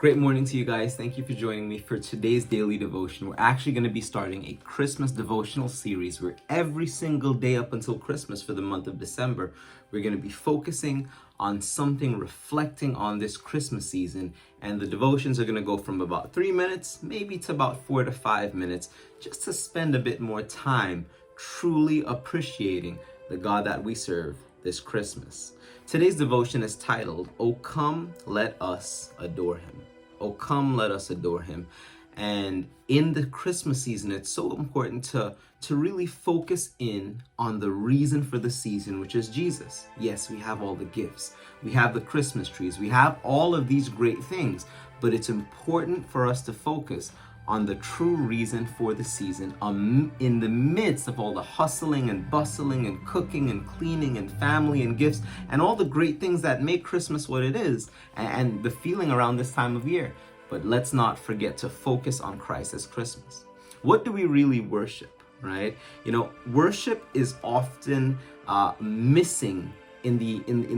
Great morning to you guys. Thank you for joining me for today's daily devotion. We're actually going to be starting a Christmas devotional series where every single day up until Christmas for the month of December, we're going to be focusing on something reflecting on this Christmas season. And the devotions are going to go from about 3 minutes, maybe to about 4 to 5 minutes, just to spend a bit more time truly appreciating the God that we serve this Christmas. Today's devotion is titled, "O Come, Let Us Adore Him." Oh, come, let us adore him. And in the Christmas season, it's so important to really focus in on the reason for the season, which is Jesus. Yes, we have all the gifts. We have the Christmas trees. We have all of these great things. But it's important for us to focus on the true reason for the season, in the midst of all the hustling and bustling and cooking and cleaning and family and gifts and all the great things that make Christmas what it is and the feeling around this time of year. But let's not forget to focus on Christ as Christmas. What do we really worship, right? Worship is often missing in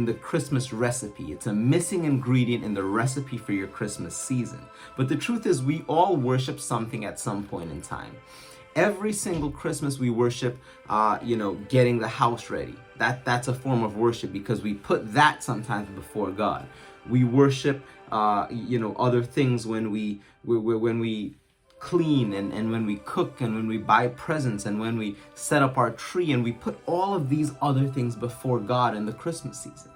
the Christmas recipe. It's a missing ingredient in the recipe for your Christmas season. But the truth is, we all worship something at some point in time. Every single Christmas we worship, getting the house ready. That's a form of worship because we put that sometimes before God. We worship, other things when we clean and when we cook and when we buy presents and when we set up our tree, and we put all of these other things before God in the Christmas season.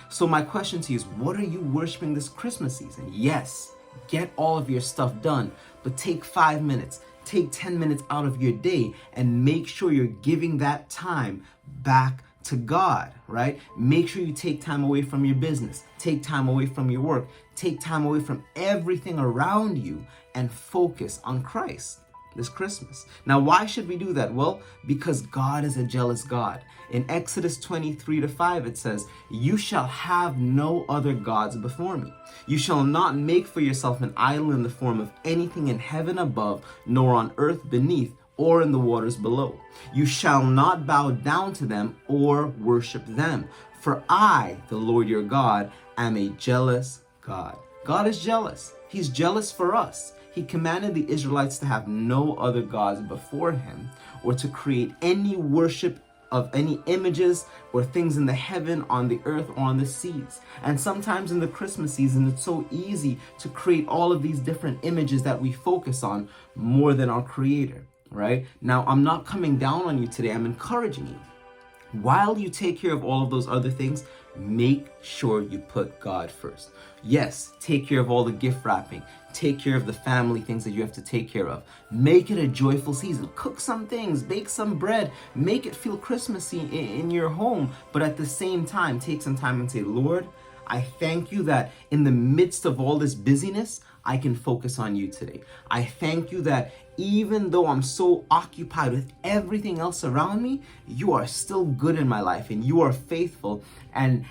So my question to you is, what are you worshiping this Christmas season? Yes, get all of your stuff done, but take 5 minutes, take 10 minutes out of your day and make sure you're giving that time back to God, right? Make sure you take time away from your business, take time away from your work, take time away from everything around you and focus on Christ this Christmas. Now, why should we do that? Well, because God is a jealous God. In Exodus 23:5, it says, "You shall have no other gods before me. You shall not make for yourself an idol in the form of anything in heaven above, nor on earth beneath, or in the waters below. You shall not bow down to them or worship them. For I, the Lord your God, am a jealous God." God is jealous. He's jealous for us. He commanded the Israelites to have no other gods before him, or to create any worship of any images or things in the heaven, on the earth, or on the seas. And sometimes in the Christmas season, it's so easy to create all of these different images that we focus on more than our Creator. Right? Now, I'm not coming down on you today. I'm encouraging you. While you take care of all of those other things, make sure you put God first. Yes, take care of all the gift wrapping. Take care of the family things that you have to take care of. Make it a joyful season. Cook some things, bake some bread, make it feel Christmassy in your home. But at the same time, take some time and say, "Lord, I thank you that in the midst of all this busyness, I can focus on you today. I thank you that even though I'm so occupied with everything else around me, you are still good in my life and you are faithful, and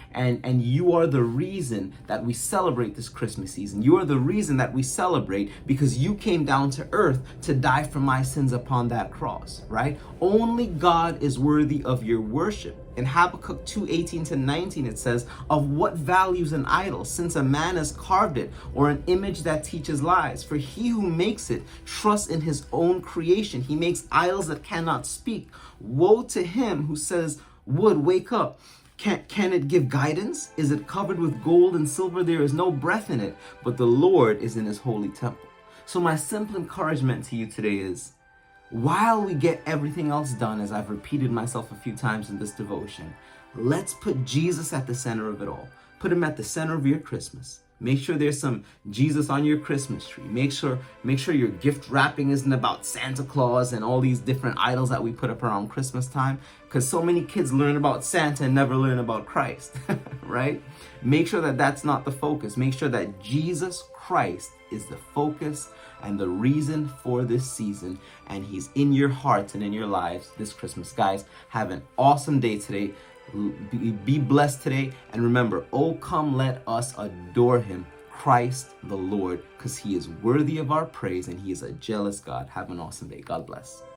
you are the reason that we celebrate this Christmas season. You are the reason that we celebrate because you came down to earth to die for my sins upon that cross," right? Only God is worthy of your worship. In Habakkuk 2:18-19, it says, "Of what value is an idol, since a man has carved it, or an image that teaches lies? For he who makes it trusts in his own creation. He makes idols that cannot speak. Woe to him who says, 'Wood, wake up. Can it give guidance? Is it covered with gold and silver? There is no breath in it, but the Lord is in his holy temple.'" So my simple encouragement to you today is, while we get everything else done, as I've repeated myself a few times in this devotion, let's put Jesus at the center of it all. Put him at the center of your Christmas. Make sure there's some Jesus on your Christmas tree. Make sure your gift wrapping isn't about Santa Claus and all these different idols that we put up around Christmas time, because so many kids learn about Santa and never learn about Christ, right? Make sure that that's not the focus. Make sure that Jesus Christ is the focus and the reason for this season, and he's in your hearts and in your lives this Christmas. Guys, have an awesome day today. Be blessed today, and remember, oh come, let us adore him, Christ the Lord, because he is worthy of our praise and he is a jealous God. Have an awesome day. God bless.